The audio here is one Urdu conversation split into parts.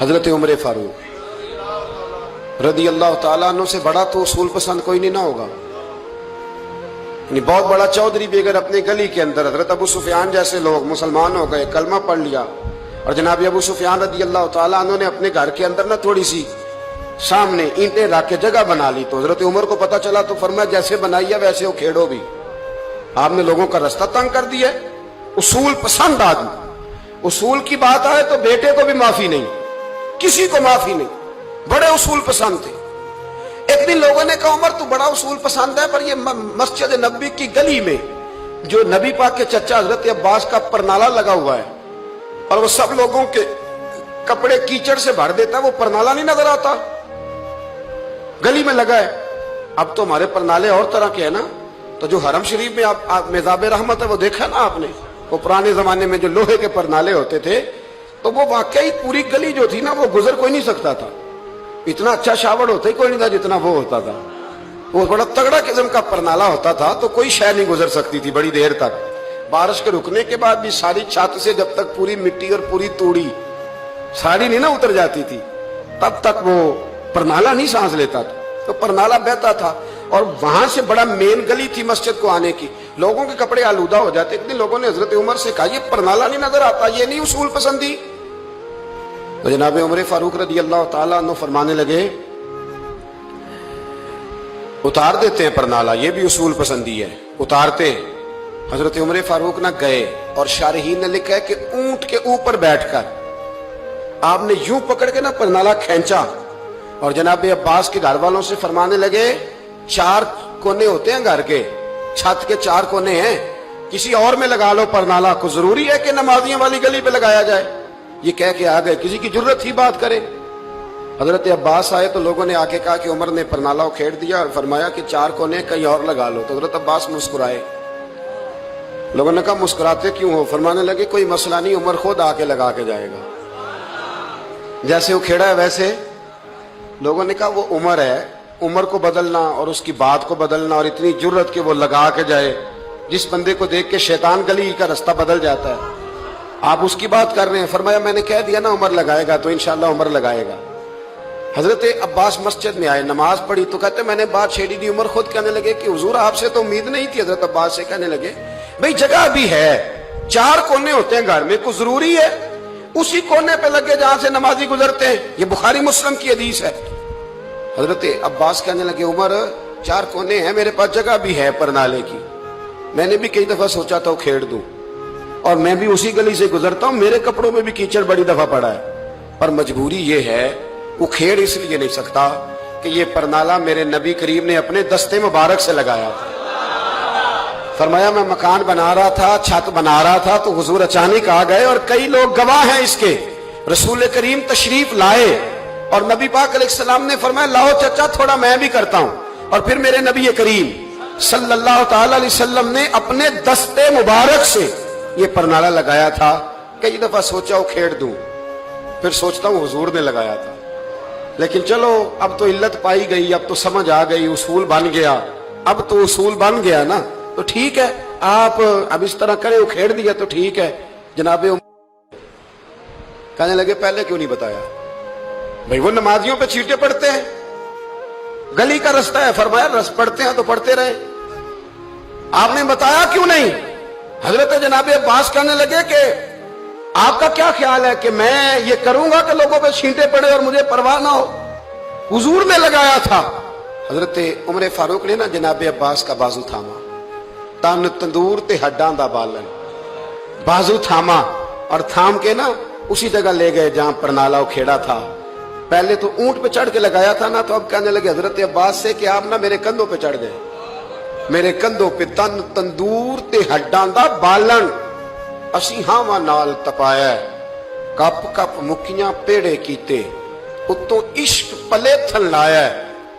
حضرت عمر فاروق رضی اللہ تعالیٰ عنہ سے بڑا تو اصول پسند کوئی نہیں نہ ہوگا. یعنی بہت بڑا چودھری بھی اگر اپنی گلی کے اندر حضرت ابو سفیان جیسے لوگ مسلمان ہو گئے, کلمہ پڑھ لیا, اور جناب ابو سفیان رضی اللہ تعالیٰ عنہ نے اپنے گھر کے اندر نہ تھوڑی سی سامنے اینٹیں رکھ کے جگہ بنا لی, تو حضرت عمر کو پتا چلا تو فرمایا جیسے بنائی ہے ویسے وہ کھیڑو بھی. آپ نے لوگوں کا رستہ تنگ کر دیا. اصول پسند آدمی, اصول کی بات آئے تو بیٹے کو بھی معافی نہیں, کسی کو معافی نہیں, بڑے اصول پسند تھے. ایک دن لوگوں نے کہا عمر تو بڑا اصول پسند ہے, پر یہ مسجد نبوی کی گلی میں جو نبی پاک کے چچا حضرت عباس کا پرنالہ لگا ہوا ہے اور وہ سب لوگوں کے کپڑے کیچڑ سے بھر دیتا ہے, وہ پرنالہ نہیں نظر آتا گلی میں لگا ہے. اب تو ہمارے پرنالے اور طرح کے ہیں نا, تو جو حرم شریف میں آپ میزاب رحمت ہے وہ دیکھا نا آپ نے, وہ پرانے زمانے میں جو لوہے کے پرنالے ہوتے تھے, تو وہ واقعی پوری گلی جو تھی نا وہ گزر کوئی نہیں سکتا تھا. اتنا اچھا شاور ہوتا ہی کوئی نہیں تھا جتنا وہ ہوتا تھا. وہ بڑا تگڑا قسم کا پرنالہ ہوتا تھا, تو کوئی شے نہیں گزر سکتی تھی بڑی دیر تک. بارش کے رکنے کے بعد بھی ساری چھت سے جب تک پوری مٹی اور پوری توڑی ساری نہیں نہ اتر جاتی تھی تب تک وہ پرنالہ نہیں سانس لیتا تھا, تو پرنالہ بہتا تھا. اور وہاں سے بڑا مین گلی تھی مسجد کو آنے کی, لوگوں کے کپڑے آلودہ ہو جاتے. اتنے لوگوں نے حضرت عمر سے کہا یہ پرنالہ نہیں نظر آتا, یہ نہیں اصول پسندی. تو جناب عمر فاروق رضی اللہ تعالیٰ عنہ فرمانے لگے اتار دیتے ہیں پرنالہ, یہ بھی اصول پسندی ہے, اتارتے ہیں. حضرت عمر فاروق نہ گئے, اور شارحین نے لکھا ہے کہ اونٹ کے اوپر بیٹھ کر آپ نے یوں پکڑ کے نا پرنالہ کھینچا, اور جناب عباس کے گھر والوں سے فرمانے لگے 4 کونے ہوتے ہیں گھر کے, چھت کے 4 کونے ہیں, کسی اور میں لگا لو پرنالہ کو, ضروری ہے کہ نمازیوں والی گلی پہ لگایا جائے. یہ کہہ کے آ گئے, کسی کی ضرورت ہی بات کرے. حضرت عباس آئے تو لوگوں نے آ کے کہا کہ عمر نے پرنالہ کو کھیڑ دیا اور فرمایا کہ 4 کونے کہیں اور لگا لو. تو حضرت عباس مسکرائے. لوگوں نے کہا مسکراتے کیوں ہو؟ فرمانے لگے کوئی مسئلہ نہیں, عمر خود آ کے لگا کے جائے گا. جیسے وہ کھیڑا ہے ویسے. لوگوں نے کہا وہ عمر ہے, عمر کو بدلنا اور اس کی بات کو بدلنا اور اتنی جرت کہ وہ لگا کے جائے, جس بندے کو دیکھ کے شیطان گلی کا رستہ بدل جاتا ہے, آپ اس کی بات کر رہے ہیں. فرمایا میں نے کہہ دیا نا عمر لگائے گا, تو انشاءاللہ عمر لگائے گا. حضرت عباس مسجد میں آئے, نماز پڑھی تو کہتے میں نے بات چھیڑی دی. عمر خود کہنے لگے کہ حضور آپ سے تو امید نہیں تھی. حضرت عباس سے کہنے لگے بھئی جگہ بھی ہے, 4 کونے ہوتے ہیں گھر میں, کوئی ضروری ہے اسی کونے پہ لگے جہاں سے نمازی گزرتے ہیں؟ یہ بخاری مسلم کی حدیث ہے. حضرت عباس کہنے لگے عمر 4 کونے ہیں, میرے پاس جگہ بھی ہے پرنالے کی, میں نے بھی کئی دفعہ سوچا تھا وہ کھیڑ دوں, اور میں بھی اسی گلی سے گزرتا ہوں, میرے کپڑوں میں بھی کیچڑ بڑی دفعہ پڑا ہے, پر مجبوری یہ ہے وہ کھیڑ اس لیے نہیں سکتا کہ یہ پرنالہ میرے نبی کریم نے اپنے دستے مبارک سے لگایا. فرمایا میں مکان بنا رہا تھا, چھت بنا رہا تھا, تو حضور اچانک آ گئے, اور کئی لوگ گواہ ہیں اس کے. رسول کریم تشریف لائے اور نبی پاک علیہ السلام نے فرمایا لاؤ چچا تھوڑا میں بھی کرتا ہوں, اور پھر میرے نبی کریم صلی اللہ تعالی علیہ وسلم نے اپنے دستے مبارک سے یہ پرنالہ لگایا تھا. کئی دفعہ سوچا وہ کھیڑ دوں, پھر سوچتا ہوں حضور نے لگایا تھا. لیکن چلو اب تو علت پائی گئی, اب تو سمجھ آ گئی, اصول بن گیا. اب تو اصول بن گیا نا, تو ٹھیک ہے آپ اب اس طرح کرے, وہ کھیڑ دیا تو ٹھیک ہے. جناب کہنے لگے پہلے کیوں نہیں بتایا؟ بھئی وہ نمازیوں پہ چیٹے پڑتے ہیں, گلی کا رستہ ہے. فرمایا رس پڑتے ہیں تو پڑھتے رہے, آپ نے بتایا کیوں نہیں؟ حضرت جناب عباس کہنے لگے کہ آپ کا کیا خیال ہے کہ میں یہ کروں گا کہ لوگوں پہ چھینٹے پڑے اور مجھے پرواہ نہ ہو؟ حضور نے لگایا تھا. حضرت عمر فاروق نے نا جناب عباس کا بازو تھاما, تن تندور تے ہڈاں دا بالن, بازو تھاما اور تھام کے نا اسی جگہ لے گئے جہاں پرنالہ کھیڑا تھا. پہلے تو اونٹ پہ چڑھ کے لگایا تھا نا, تو اب کہنے لگے حضرت عباس سے کہ آپ نا میرے کندھوں پہ چڑھ گئے, میرے کندھوں پہ تن تندور تے ہڈاں دا بالن, اسی ہاواں نال تپایا, کپ کپ مکیاں پیڑے کیتے, اتوں عشق پلے تھن لایا,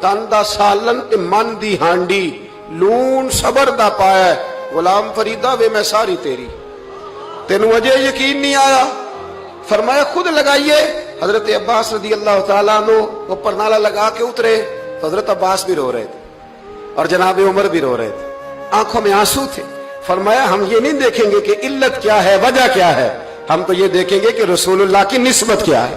تن دا سالن تے من دی ہانڈی, لون صبر دا پایا. غلام فریدہ وے میں ساری تیری, تینوں اجے یقین نہیں آیا؟ فرمایا خود لگائیے. حضرت عباس رضی اللہ تعالیٰ عنہ وہ پرنالہ لگا کے اترے, حضرت عباس بھی رو رہے تھے اور جناب عمر بھی رو رہے تھے, آنکھوں میں آنسو تھے. فرمایا ہم یہ نہیں دیکھیں گے کہ علت کیا ہے, وجہ کیا ہے, ہم تو یہ دیکھیں گے کہ رسول اللہ کی نسبت کیا ہے.